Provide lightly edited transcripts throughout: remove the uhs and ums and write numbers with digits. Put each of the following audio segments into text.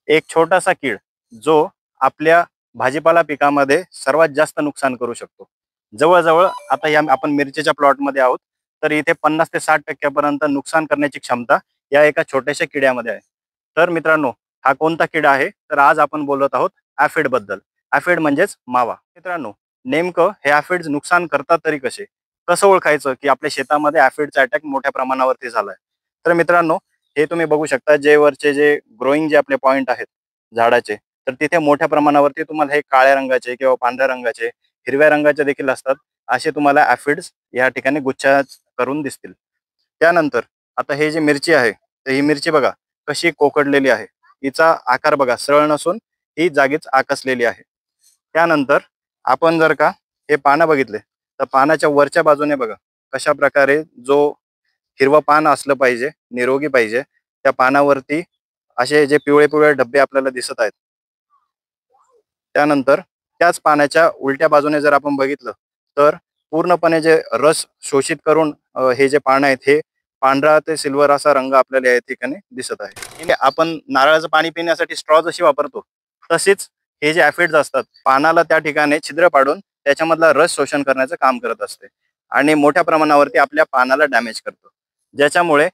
एक छोटासा कीड जो आपल्या भाजीपाला पिकामध्ये सर्वात जास्त नुकसान करू शकतो. जवळ-जवळ आता या आपण मिरचीच्या प्लॉटमध्ये आहोत, तर इथे 50 ते 60% पर्यंत नुकसान करण्याची क्षमता या एका छोट्याशा किड्यामध्ये आहे. तर मित्रांनो, हा कोणता किडा आहे? तर आज आपण बोलत आहोत ॲफिड बद्दल. ॲफिड म्हणजेच मावा. मित्रांनो, नेमकं हे ॲफिड्स नुकसान करतात तरी कसे? कसं ओळखायचं की आपल्या शेतामध्ये ॲफिडचा अटॅक मोठ्या प्रमाणावरती झालाय? तर मित्रांनो, हे तुम्ही बघू शकता जे वरचे जे ग्रोइंग जे आपले पॉइंट आहेत झाडाचे, तर तिथे मोठ्या प्रमाणावरती तुम्हाला हे काळ्या रंगाचे किंवा पांढऱ्या रंगाचे, हिरव्या रंगाचे देखील असतात. असे तुम्हाला ॲफिड्स या ठिकाणी गुच्छ करून दिसतील. त्यानंतर आता हे जी मिरची आहे, तर ही मिरची बघा कशी कोकडलेली आहे. हिचा आकार बघा सरळ नसून ही जागीच आकसलेली आहे. त्यानंतर आपण जर का हे पानं बघितले, तर पानाच्या वरच्या बाजूने बघा कशा प्रकारे जो हिरवं पान असलं पाहिजे, निरोगी पाहिजे, त्या पानावरती असे जे पिवळे-पिवळे धब्बे आपल्याला दिसत आहेत. त्यानंतर त्याच पानाच्या उलट्या बाजूने जर आपण बघितलं, तर पूर्णपणे जे रस शोषित करून हे जे पानं आहेत, हे पांढरा ते सिल्वर असा रंग आपल्याला या ठिकाणी दिसत आहे. हे आपण नारळाचं पाणी पिण्यासाठी स्ट्रॉ जशी वापरतो, तशीच हे जे ॲफिड्स असतात, पानाला त्या ठिकाणी छिद्र पाडून त्याच्यामधला रस शोषण करण्याचं काम करत असते आणि मोठ्या प्रमाणावरती आपल्या पानाला डॅमेज करतो. ज्याच्यामुळे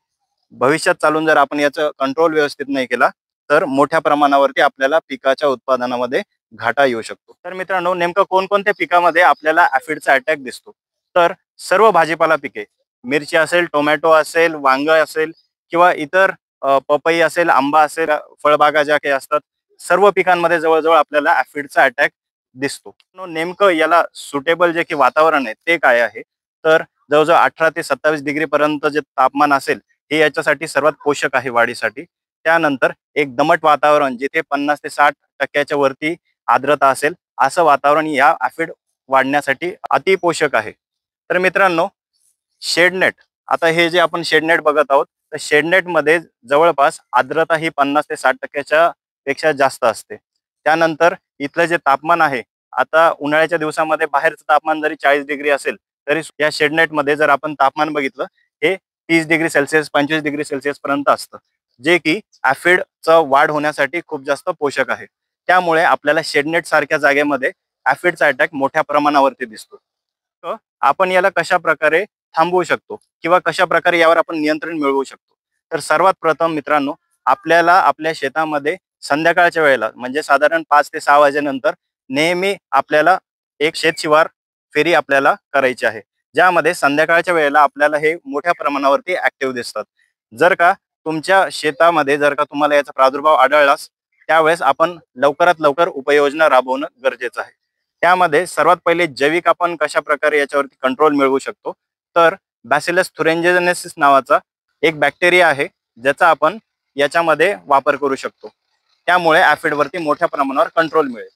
भविष्यात चालून जर आपण याचं कंट्रोल व्यवस्थित नाही केला, तर मोठ्या प्रमाणावरती आपल्याला पिकाच्या उत्पादनामध्ये घाटा येऊ शकतो. तर मित्रांनो, नेमकं कोणकोणत्या पिकामध्ये आपल्याला ॲफिडचा अटॅक दिसतो? तर सर्व भाजीपाला पिके, मिरची असेल, टोमॅटो असेल, वांग असेल किंवा इतर पपई असेल, आंबा असेल, फळबागा ज्या काही असतात, सर्व पिकांमध्ये जवळ-जवळ आपल्याला ॲफिडचा अटॅक दिसतो. नेमकं याला सुटेबल जे की वातावरण आहे ते काय आहे? तर जवळ-जवळ 18 ते 27 डिग्री पर्यंत जे तापमान असेल, हे याच्यासाठी सर्वात पोषक आहे वाढीसाठी. त्यानंतर एक दमट वातावरण जिथे 50 ते 60% वरती आर्द्रता असेल, असं वातावरण या ॲफिड वाढण्यासाठी अतिपोषक आहे. तर मित्रांनो, शेडनेट, आता हे जे आपण शेडनेट बघत आहोत, तर शेडनेटमध्ये जवळपास आर्द्रता ही 50 ते 60% पेक्षा जास्त असते. त्यानंतर इथलं जे तापमान आहे, आता उन्हाळ्याच्या दिवसामध्ये बाहेरचं तापमान जरी 40 डिग्री असेल, तरी या शेडनेटमध्ये जर आपण तापमान बघितलं, हे 30 डिग्री सेल्सिअस 25 डिग्री सेल्सिअस पर्यंत असतं, जे की ॲफिडचं वाढ होण्यासाठी खूप जास्त पोषक आहे. त्यामुळे आपल्याला शेडनेट सारख्या जागेमध्ये ॲफिडचा अटॅक मोठ्या प्रमाणावरती दिसतो. तर आपण याला कशाप्रकारे थांबवू शकतो किंवा कशाप्रकारे यावर आपण नियंत्रण मिळवू शकतो? तर सर्वात प्रथम मित्रांनो, आपल्याला आपल्या शेतामध्ये संध्याकाळच्या वेळेला म्हणजे साधारण 5 ते 6 वाजेनंतर नेहमी आपल्याला एक शेतशिवार फेरी आपल्याला करायची आहे. ज्यामध्ये संध्याकाळच्या वेळेला आपल्याला हे मोठ्या प्रमाणावरती ॲक्टिव्ह दिसतात. जर का तुमच्या शेतामध्ये जर का तुम्हाला याचा प्रादुर्भाव आढळलास, त्यावेळेस आपण लवकरात लवकर उपाययोजना राबवणं गरजेचं आहे. त्यामध्ये सर्वात पहिले जैविक आपण कशाप्रकारे याच्यावरती कंट्रोल मिळवू शकतो, तर बॅसिलस थुरिंजिनेसिस नावाचा एक बॅक्टेरिया आहे, ज्याचा आपण याच्यामध्ये वापर करू शकतो. त्यामुळे ॲफिडवरती मोठ्या प्रमाणावर कंट्रोल मिळेल.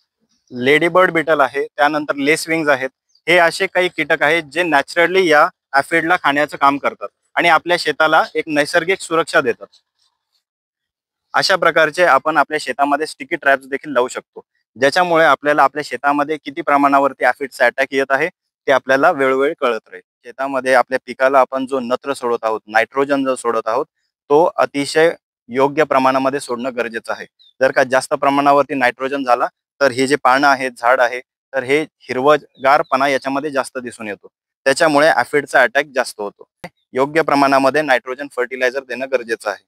लेडीबर्ड बीटल आहे, त्यानंतर लेसविंग्ज आहेत. हे असे काही कीटक आहेत जे नॅचरली या ॲफिडला खाण्याचं काम करतात आणि आपल्या शेताला एक नैसर्गिक सुरक्षा देतात. अशा प्रकारचे आपण आपल्या शेतामध्ये स्टिकी ट्रॅप्स देखील लावू शकतो, ज्याच्यामुळे आपल्याला आपल्या शेतामध्ये किती प्रमाणावरती ॲफिडचा अटॅक येत आहे ते आपल्याला वेळोवेळी कळत राहील. शेतामध्ये आपल्या पिकाला आपण जो नत्र सोडत आहोत, नायट्रोजन जो सोडत आहोत, तो अतिशय योग्य प्रमाणामध्ये सोडणं गरजेचं आहे. जर का जास्त प्रमाणावरती नायट्रोजन झाला, तर हे जे पानं आहेत, झाड आहे, तर हे हिरवगारपणा याच्यामध्ये जास्त दिसून येतो. त्याच्यामुळे ॲफिडचा अटॅक जास्त होतो. योग्य प्रमाणामध्ये नायट्रोजन फर्टिलायझर देणं गरजेचं आहे.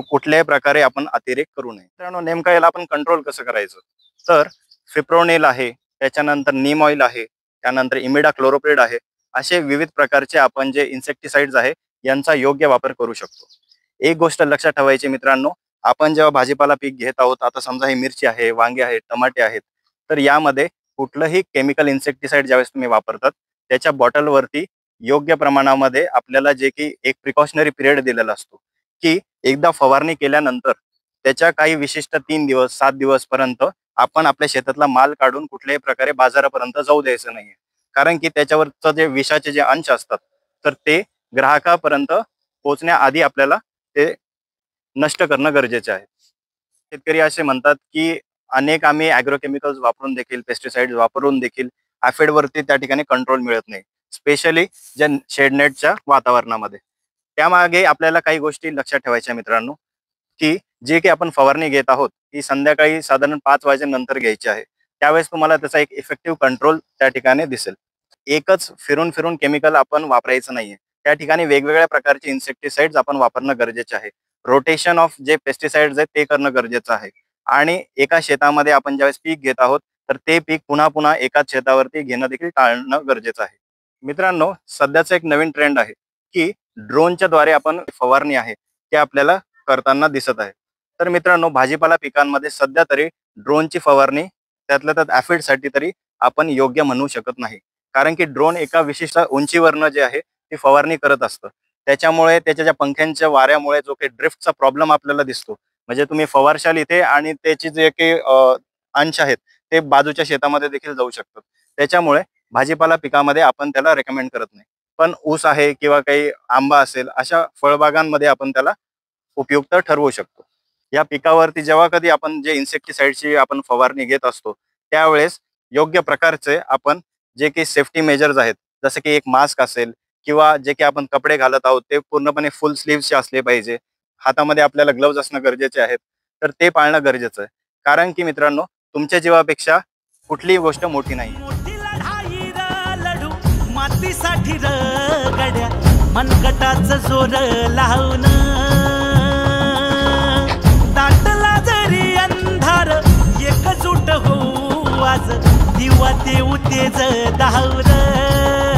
कुठल्याही प्रकारे आपण अतिरेक करू नये. मित्रांनो, नेमकं याला आपण कंट्रोल कसं करायचं? तर फिप्रोनिल आहे, त्याच्यानंतर नीम ऑइल आहे, त्यानंतर इमिडाक्लोरोप्रिड आहे. असे विविध प्रकारचे आपण जे इन्सेक्टिसाइड्स आहे, यांचा योग्य वापर करू शकतो. एक गोष्ट लक्षात ठेवायची मित्रांनो, आपण जेव्हा भाजीपाला पीक घेत आहोत, आता समजा ही मिरची आहे, वांगे आहेत, टमाटे आहेत, तर यामध्ये कुठलंही केमिकल इन्सेक्टिसाइड ज्यावेळेस तुम्ही वापरतात, त्याच्या बॉटलवरती योग्य प्रमाणामध्ये आपल्याला जे की एक प्रिकॉशनरी पिरियड दिलेला असतो, की एकदा फवारणी केल्यानंतर त्याच्या काही विशिष्ट 3 दिवस 7 दिवस पर्यंत आपण आपल्या शेतातला माल काढून कुठल्याही प्रकारे बाजारापर्यंत जाऊ द्यायचं नाहीये. कारण की त्याच्यावरचं जे विषाचे जे अंश असतात, तर ते ग्राहकापर्यंत पोहोचण्याआधी आपल्याला ते नष्ट करणं गरजेचं आहे. शेतकरी असे म्हणतात की अनेक आम्ही ॲग्रोकेमिकल्स वापरून देखील, पेस्टिसाइड्स वापरून देखील ॲफिडवरती त्या ठिकाणी कंट्रोल मिळत नाही, स्पेशली ज्या शेडनेटच्या वातावरणामध्ये. त्यामागे आपल्याला काही गोष्टी लक्षात ठेवायच्या मित्रांनो. की जे काही आपण फवारणी घेत आहोत ती संध्याकाळी साधारण 5 वाजेनंतर घ्यायची आहे. त्यावेळेस तुम्हाला त्याचा एक इफेक्टिव्ह कंट्रोल त्या ठिकाणी दिसेल. एकच फिरून फिरून केमिकल आपण वापरायचं नाहीये. त्या ठिकाणी वेगवेगळ्या प्रकारचे इन्सेक्टिसाइड्स आपण वापरणं गरजेचे आहे. रोटेशन ऑफ जे पेस्टिसाइड्स आहेत ते करणं गरजेचं आहे. आणि एका शेतामध्ये आपण ज्यावेळेस पीक घेत आहोत तर ते पीक पुन्हा पुन्हा एकाच शेतावरती घेणं देखील टाळणं गरजेचं आहे. मित्रांनो, सध्याचा एक नवीन ट्रेंड आहे की ड्रोनच्या द्वारे आपण फवारणी आहे ते आपल्याला करताना दिसत आहे. तर मित्रांनो, भाजीपाला पिकांमध्ये सध्या तरी ड्रोनची फवारणी त्यातल्या त्यात ॲफिडसाठी तरी आपण योग्य म्हणू शकत नाही. कारण की ड्रोन एका विशिष्ट उंचीवरनं जे आहे ती फवारणी करत असतं. त्याच्यामुळे त्याच्या ज्या पंख्यांच्या वाऱ्यामुळे जो काही ड्रिफ्टचा प्रॉब्लेम आपल्याला दिसतो, म्हणजे तुम्ही फवारशाल इथे आणि त्याची जे काही अंश आहेत ते बाजूच्या शेतामध्ये देखील जाऊ शकतात. त्याच्यामुळे भाजीपाला पिकामध्ये आपण त्याला रेकमेंड करत नाही. पण ऊस आहे किंवा काही आंबा असेल अशा फळबागांमध्ये आपण त्याला उपयुक्त ठरवू शकतो. या पिकावरती जेव्हा कधी आपण जे इन्सेक्टिसाइडची आपण फवारणी घेत असतो त्यावेळेस योग्य प्रकारचे आपण जे काही सेफ्टी मेजर्स आहेत, जसं की एक मास्क असेल किंवा जे काही आपण कपडे घालत आहोत ते पूर्णपणे फुल स्लीव्हचे असले पाहिजे. हातामध्ये आपल्याला ग्लोव्ज असणं गरजेचे आहेत. तर ते पाळणं गरजेचं आहे. कारण की मित्रांनो, तुमच्या जीवापेक्षा कुठलीही गोष्ट मोठी नाही. मातीसाठी रगड्या मनगटाचं जोर लावून दाटला जरी अंधार एकजूट होऊ आज दिवा देऊ तेज दावर.